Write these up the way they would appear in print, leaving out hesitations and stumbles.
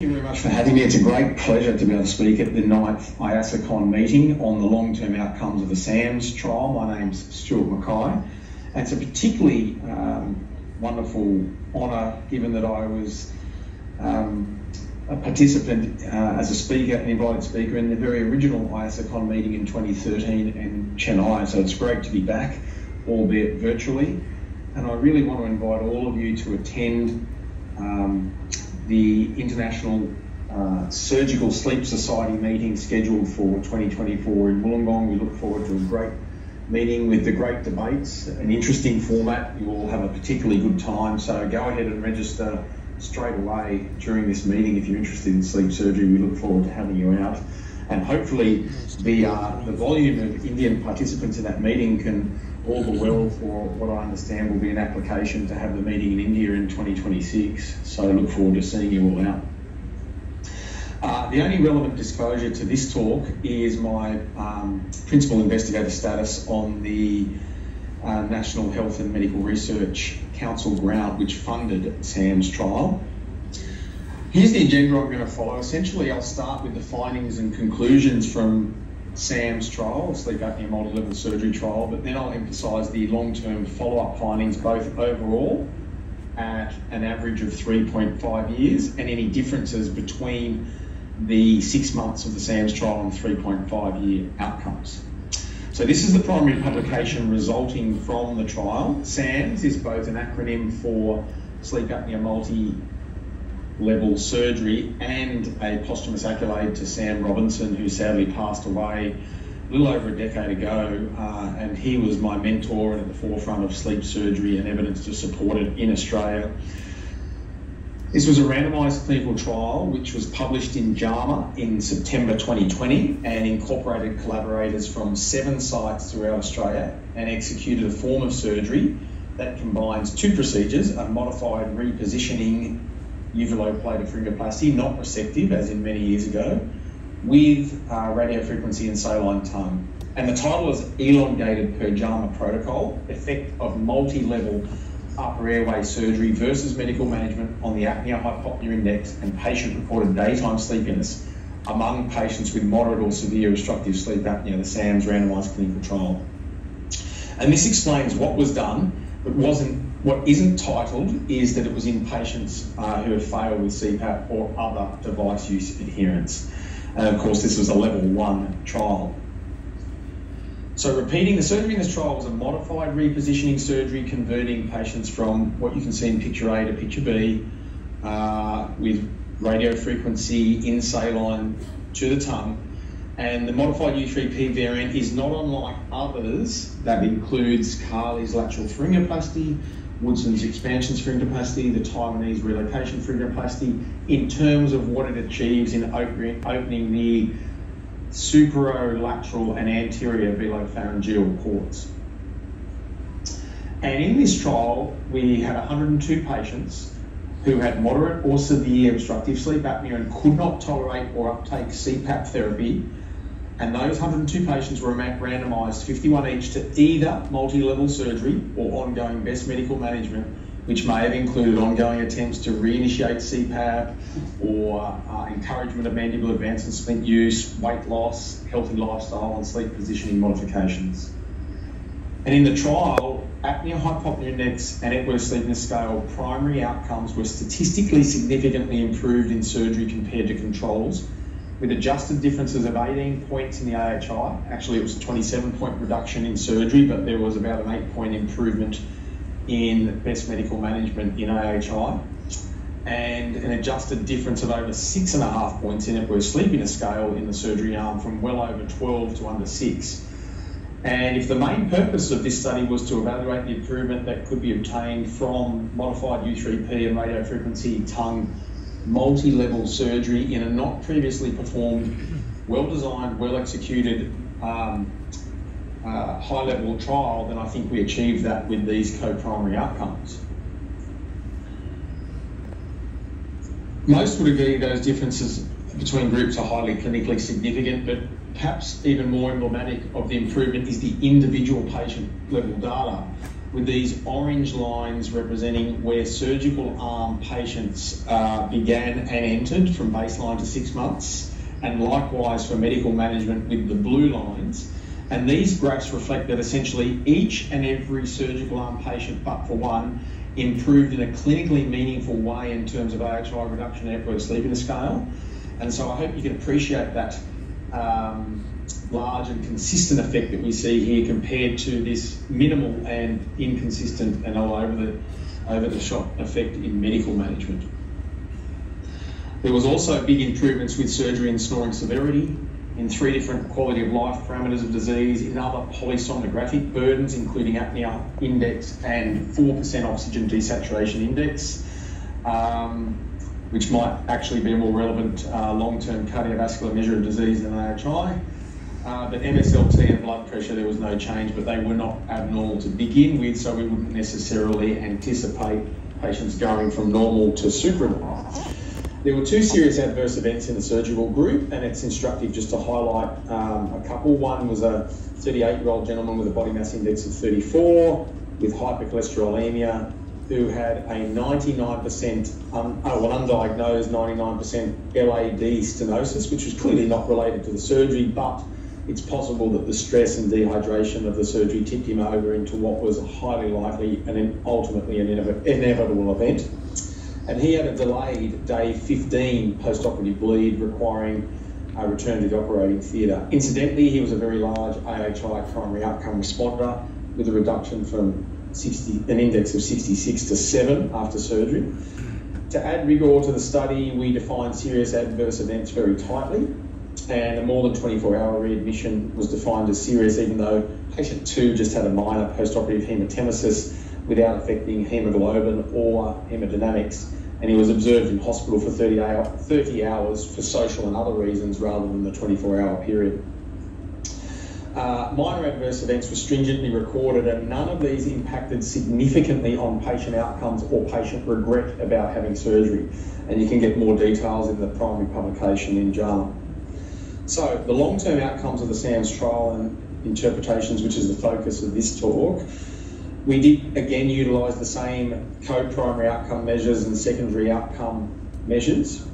Thank you very much for having me. It's a great pleasure to be able to speak at the 9th IASSACON meeting on the long-term outcomes of the SAMS trial. My name's Stuart Mackay. And it's a particularly wonderful honour given that I was a participant as a speaker, an invited speaker in the very original IASSACON meeting in 2013 in Chennai. So it's great to be back, albeit virtually. And I really want to invite all of you to attend the International Surgical Sleep Society meeting scheduled for 2024 in Wollongong. We look forward to a great meeting with the great debates, an interesting format. You will have a particularly good time, so go ahead and register straight away during this meeting if you're interested in sleep surgery. We look forward to having you out, and hopefully the volume of Indian participants in that meeting can augur well for what I understand will be an application to have the meeting in India in 2026. So I look forward to seeing you all out. The only relevant disclosure to this talk is my principal investigator status on the National Health and Medical Research Council grant, which funded SAMS trial. Here's the agenda I'm going to follow. Essentially, I'll start with the findings and conclusions from SAMS trial, sleep apnea multi-level surgery trial, but then I'll emphasise the long-term follow-up findings, both overall at an average of 3.5 years and any differences between the 6 months of the SAMS trial and 3.5-year outcomes. So this is the primary publication resulting from the trial. SAMS is both an acronym for sleep apnea multi-level surgery and a posthumous accolade to Sam Robinson, who sadly passed away a little over a decade ago, and he was my mentor and at the forefront of sleep surgery and evidence to support it in Australia. This was a randomised clinical trial which was published in JAMA in September 2020 and incorporated collaborators from 7 sites throughout Australia and executed a form of surgery that combines 2 procedures: a modified repositioning uvuloplated pharyngoplasty, not resective as in many years ago, with radiofrequency and saline tongue. And the title is Elongated per JAMA Protocol, Effect of Multi-Level Upper Airway Surgery versus Medical Management on the Apnea-Hypopnea Index and Patient-Reported Daytime Sleepiness among patients with moderate or severe obstructive sleep apnea, the SAMS randomised clinical trial. And this explains what was done, but what isn't titled is that it was in patients who have failed with CPAP or other device use adherence. And of course, this was a level 1 trial. So repeating, the surgery in this trial was a modified repositioning surgery, converting patients from what you can see in picture A to picture B with radiofrequency in saline to the tongue. And the modified U3P variant is not unlike others. That includes Carley's lateral pharyngoplasty, Woodson's expansion pharyngoplasty, the Taiwanese relocation pharyngoplasty, in terms of what it achieves in opening the superolateral and anterior velopharyngeal ports. And in this trial, we had 102 patients who had moderate or severe obstructive sleep apnea and could not tolerate or uptake CPAP therapy. And those 102 patients were randomised 51 each to either multi-level surgery or ongoing best medical management, which may have included ongoing attempts to reinitiate CPAP or encouragement of mandibular advance and splint use, weight loss, healthy lifestyle and sleep positioning modifications. And in the trial, apnea-hypopnea index and Epworth Sleepiness Scale primary outcomes were statistically significantly improved in surgery compared to controls, with adjusted differences of 18 points in the AHI. Actually, it was a 27-point reduction in surgery, but there was about an 8-point improvement in best medical management in AHI, and an adjusted difference of over 6.5 points in Epworth Sleepiness Scale in the surgery arm, from well over 12 to under 6. And if the main purpose of this study was to evaluate the improvement that could be obtained from modified U3P and radiofrequency tongue multi-level surgery in a not previously performed, well-designed, well-executed high-level trial, then I think we achieved that with these co-primary outcomes. Most would agree those differences between groups are highly clinically significant, but perhaps even more emblematic of the improvement is the individual patient level data. with these orange lines representing where surgical arm patients began and entered from baseline to 6 months, and likewise for medical management with the blue lines. And these graphs reflect that essentially each and every surgical arm patient, but for one, improved in a clinically meaningful way in terms of AHI reduction and Epworth Sleepiness Scale. And so I hope you can appreciate that large and consistent effect that we see here compared to this minimal and inconsistent and all over the shop effect in medical management. There was also big improvements with surgery and snoring severity in 3 different quality of life parameters of disease, in other polysomnographic burdens, including apnea index and 4% oxygen desaturation index, which might actually be a more relevant long-term cardiovascular measure of disease than AHI. But MSLT and blood pressure, there was no change, but they were not abnormal to begin with, so we wouldn't necessarily anticipate patients going from normal to supranormal. There were 2 serious adverse events in the surgical group, and it's instructive just to highlight a couple. One was a 38-year-old gentleman with a body mass index of 34 with hypercholesterolemia who had a 99% undiagnosed 99% LAD stenosis, which was clearly not related to the surgery, but it's possible that the stress and dehydration of the surgery tipped him over into what was highly likely and ultimately an inevitable event. And he had a delayed day 15 post-operative bleed requiring a return to the operating theatre. Incidentally, he was a very large AHI primary outcome responder with a reduction from an index of 66 to 7 after surgery. To add rigour to the study, we defined serious adverse events very tightly, and a more than 24-hour readmission was defined as serious, even though patient 2 just had a minor post-operative hematemesis without affecting hemoglobin or hemodynamics, and he was observed in hospital for 30 hours for social and other reasons rather than the 24-hour period. Minor adverse events were stringently recorded, and none of these impacted significantly on patient outcomes or patient regret about having surgery. And you can get more details in the primary publication in JAMA. So the long-term outcomes of the SAMS trial and interpretations, which is the focus of this talk, we did again utilise the same co-primary outcome measures and secondary outcome measures.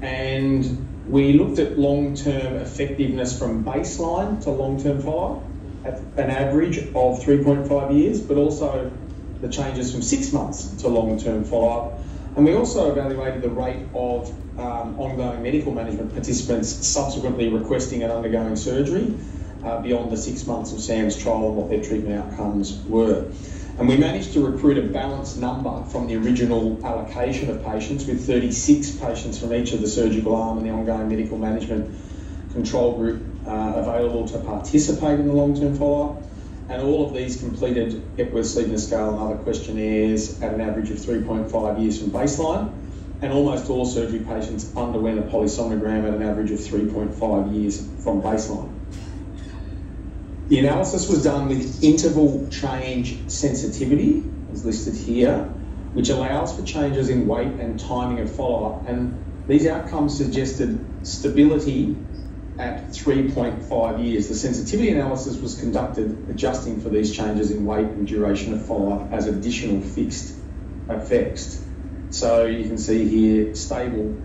And we looked at long-term effectiveness from baseline to long-term follow-up at an average of 3.5 years, but also the changes from 6 months to long-term follow-up. And we also evaluated the rate of ongoing medical management participants subsequently requesting and undergoing surgery beyond the 6 months of SAMS trial and what their treatment outcomes were. And we managed to recruit a balanced number from the original allocation of patients, with 36 patients from each of the surgical arm and the ongoing medical management control group available to participate in the long-term follow-up. And all of these completed Epworth Sleepiness Scale and other questionnaires at an average of 3.5 years from baseline. And almost all surgery patients underwent a polysomnogram at an average of 3.5 years from baseline. The analysis was done with interval change sensitivity, as listed here, which allows for changes in weight and timing of follow-up. And these outcomes suggested stability at 3.5 years. The sensitivity analysis was conducted adjusting for these changes in weight and duration of follow-up as additional fixed effects. So you can see here stable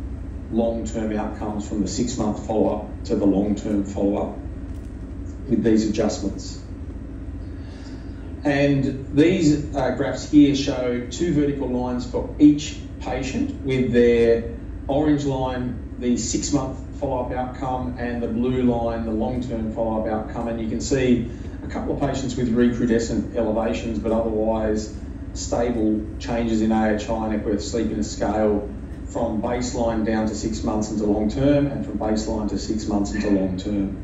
long-term outcomes from the 6-month follow-up to the long-term follow-up with these adjustments. And these graphs here show 2 vertical lines for each patient, with their orange line the 6-month follow-up outcome and the blue line the long-term follow-up outcome. And you can see a couple of patients with recrudescent elevations, but otherwise stable changes in AHI and Epworth Sleepiness Scale from baseline down to 6 months into long-term, and from baseline to 6 months into long-term.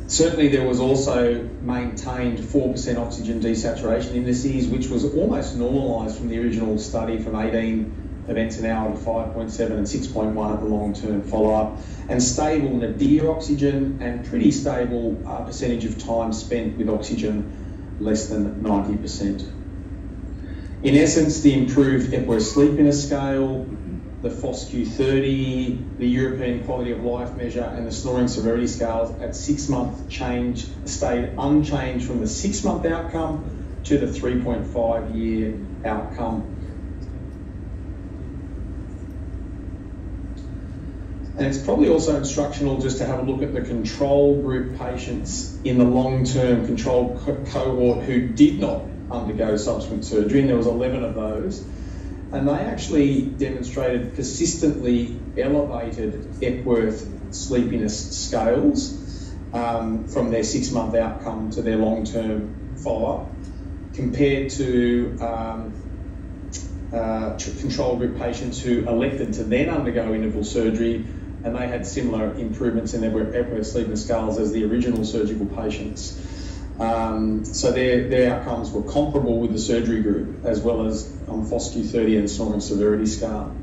Certainly there was also maintained 4% oxygen desaturation indices, which was almost normalised from the original study from 18 events an hour to 5.7 and 6.1 at the long-term follow-up, and stable nadir oxygen and pretty stable percentage of time spent with oxygen less than 90%. In essence, the improved Epworth Sleepiness Scale the FOSQ-30, the European Quality of Life Measure, and the Snoring Severity Scales at 6 months stayed unchanged from the 6-month outcome to the 3.5-year outcome. And it's probably also instructional just to have a look at the control group patients in the long-term control cohort who did not undergo subsequent surgery, and there was 11 of those. And they actually demonstrated persistently elevated Epworth sleepiness scales from their 6-month outcome to their long-term follow-up, compared to control group patients who elected to then undergo interval surgery, and they had similar improvements in their Epworth sleepiness scales as the original surgical patients. So their outcomes were comparable with the surgery group, as well as FOSQ-30 and Snoring Severity Scale.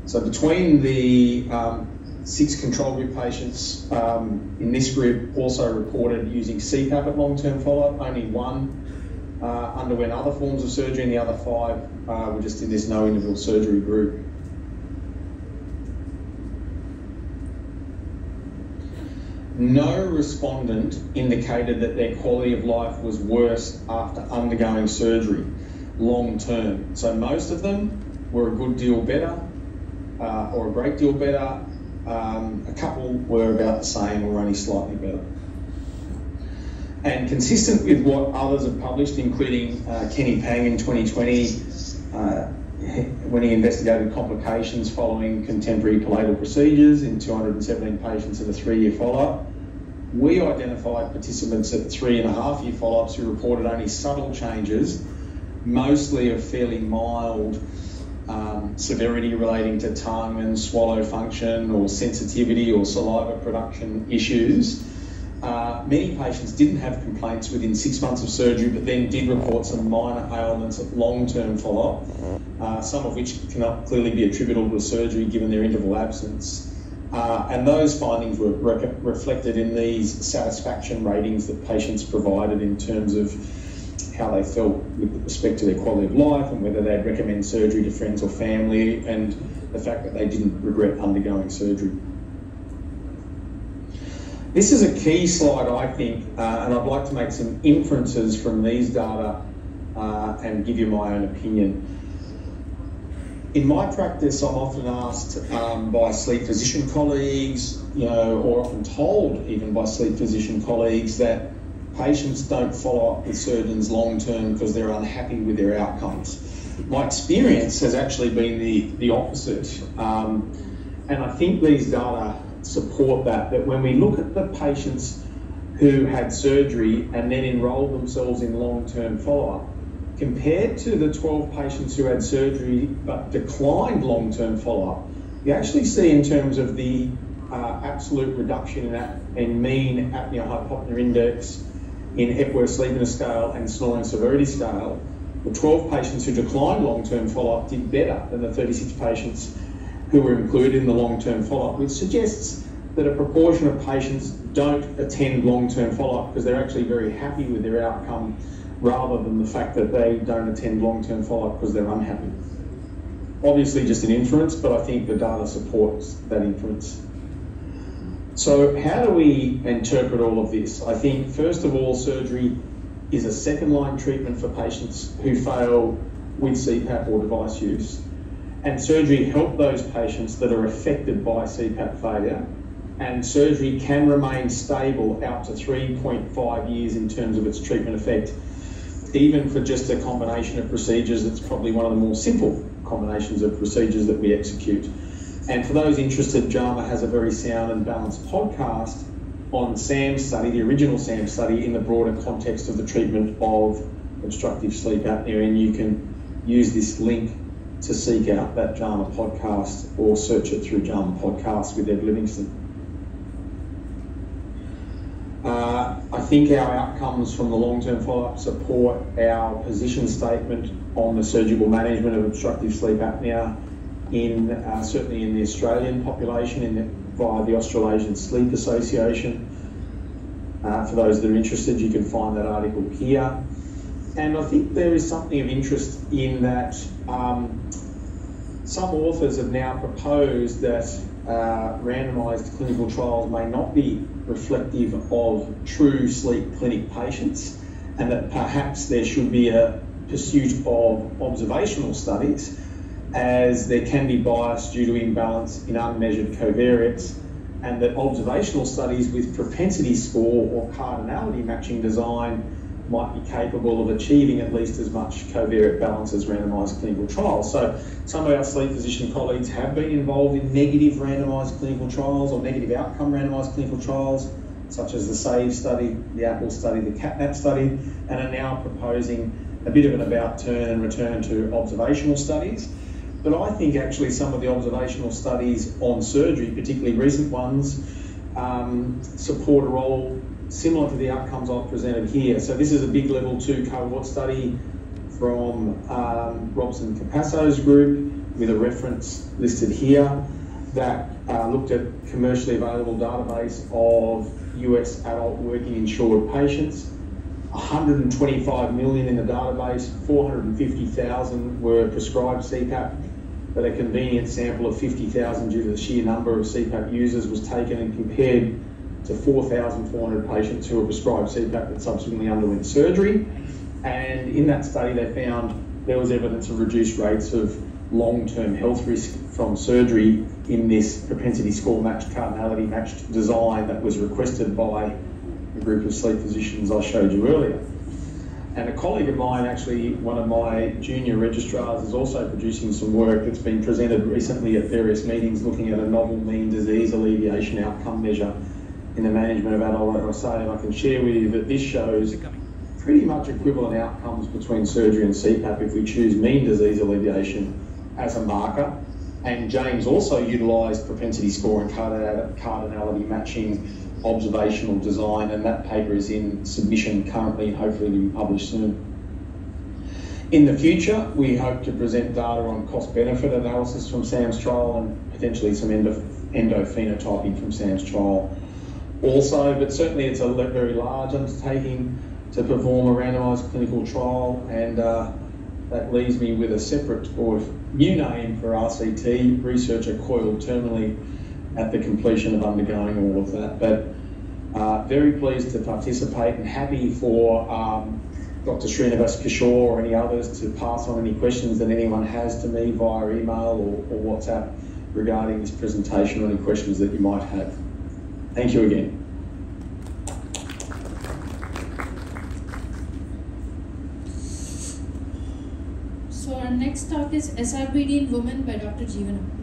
So between the 6 control group patients in this group also reported using CPAP at long-term follow-up. Only 1 underwent other forms of surgery, and the other 5 were just in this no interval surgery group. No respondent indicated that their quality of life was worse after undergoing surgery long term. So most of them were a good deal better or a great deal better. A couple were about the same or only slightly better. And consistent with what others have published, including Kenny Pang in 2020, when he investigated complications following contemporary palatal procedures in 217 patients in a 3-year follow-up, we identified participants at 3.5-year follow-ups who reported only subtle changes, mostly of fairly mild severity relating to tongue and swallow function or sensitivity or saliva production issues. Many patients didn't have complaints within 6 months of surgery, but then did report some minor ailments at long-term follow-up, some of which cannot clearly be attributable to surgery given their interval absence. And those findings were reflected in these satisfaction ratings that patients provided in terms of how they felt with respect to their quality of life and whether they'd recommend surgery to friends or family, and the fact that they didn't regret undergoing surgery. This is a key slide, I think, and I'd like to make some inferences from these data and give you my own opinion. In my practice, I'm often asked by sleep physician colleagues, or often told even by sleep physician colleagues, that patients don't follow up with surgeons long term because they're unhappy with their outcomes. My experience has actually been the opposite, and I think these data support that when we look at the patients who had surgery and then enrolled themselves in long-term follow-up, compared to the 12 patients who had surgery but declined long-term follow-up, you actually see in terms of the absolute reduction in mean apnea-hypopnea index in Epworth Sleepiness Scale and Snoring Severity Scale, the 12 patients who declined long-term follow-up did better than the 36 patients who were included in the long-term follow-up, which suggests that a proportion of patients don't attend long-term follow-up because they're actually very happy with their outcome, rather than the fact that they don't attend long-term follow-up because they're unhappy. Obviously just an inference, but I think the data supports that inference. So how do we interpret all of this? I think, first of all, surgery is a second-line treatment for patients who fail with CPAP or device use. And surgery helps those patients that are affected by CPAP failure. And surgery can remain stable out to 3.5 years in terms of its treatment effect, even for just a combination of procedures that's probably one of the more simple combinations of procedures that we execute. And for those interested, JAMA has a very sound and balanced podcast on SAMS study, the original SAMS study, in the broader context of the treatment of obstructive sleep apnea, and you can use this link to seek out that JAMA podcast or search it through JAMA Podcast with Ed Livingston. I think our outcomes from the long-term follow-up support our position statement on the surgical management of obstructive sleep apnea certainly in the Australian population via the Australasian Sleep Association. For those that are interested, you can find that article here. And I think there is something of interest in that some authors have now proposed that randomised clinical trials may not be reflective of true sleep clinic patients, and that perhaps there should be a pursuit of observational studies, as there can be bias due to imbalance in unmeasured covariates, and that observational studies with propensity score or cardinality matching design might be capable of achieving at least as much covariate balance as randomised clinical trials. So some of our sleep physician colleagues have been involved in negative randomised clinical trials or negative outcome randomised clinical trials, such as the SAVE study, the Apple study, the CatNap study, and are now proposing a bit of an about turn and return to observational studies. But I think actually some of the observational studies on surgery, particularly recent ones, support a role similar to the outcomes I've presented here. So this is a big level 2 cohort study from Robson Capasso's group with a reference listed here that looked at commercially available database of US adult working insured patients. 125 million in the database, 450,000 were prescribed CPAP, but a convenient sample of 50,000 due to the sheer number of CPAP users was taken and compared to 4,400 patients who were prescribed CPAP that subsequently underwent surgery. And in that study, they found there was evidence of reduced rates of long-term health risk from surgery in this propensity score matched, cardinality matched design that was requested by the group of sleep physicians I showed you earlier. And a colleague of mine, actually one of my junior registrars, is also producing some work that's been presented recently at various meetings looking at a novel mean disease alleviation outcome measure in the management of adult OSA, and I can share with you that this shows pretty much equivalent outcomes between surgery and CPAP if we choose mean disease alleviation as a marker. And James also utilised propensity score and cardinality matching observational design, and that paper is in submission currently and hopefully will be published soon. In the future, we hope to present data on cost-benefit analysis from SAMS trial and potentially some endophenotyping from SAMS trial also, but certainly it's a very large undertaking to perform a randomised clinical trial, and that leaves me with a separate or new name for RCT, researcher coiled terminally at the completion of undergoing all of that. But very pleased to participate and happy for Dr. Srinivas Kishore or any others to pass on any questions that anyone has to me via email or WhatsApp regarding this presentation or any questions that you might have. Thank you again. So our next talk is SRBD in Women by Dr. Jeevana.